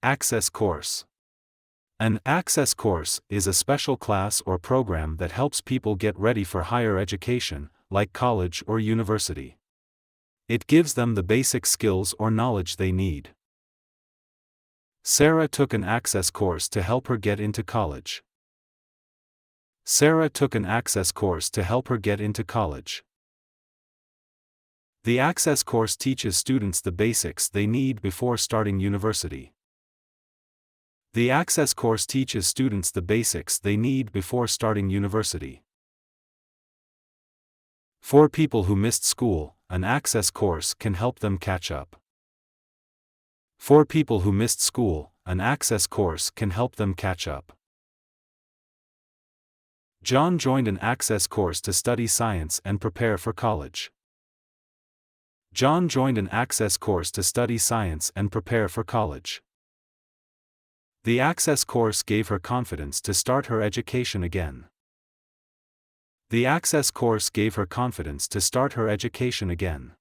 Access course. An access course is a special class or program that helps people get ready for higher education, like college or university. It gives them the basic skills or knowledge they need. Sarah took an access course to help her get into college. Sarah took an access course to help her get into college. The access course teaches students the basics they need before starting university. The access course teaches students the basics they need before starting university. For people who missed school, an access course can help them catch up. For people who missed school, an access course can help them catch up. John joined an access course to study science and prepare for college. John joined an access course to study science and prepare for college. The access course gave her confidence to start her education again. The access course gave her confidence to start her education again.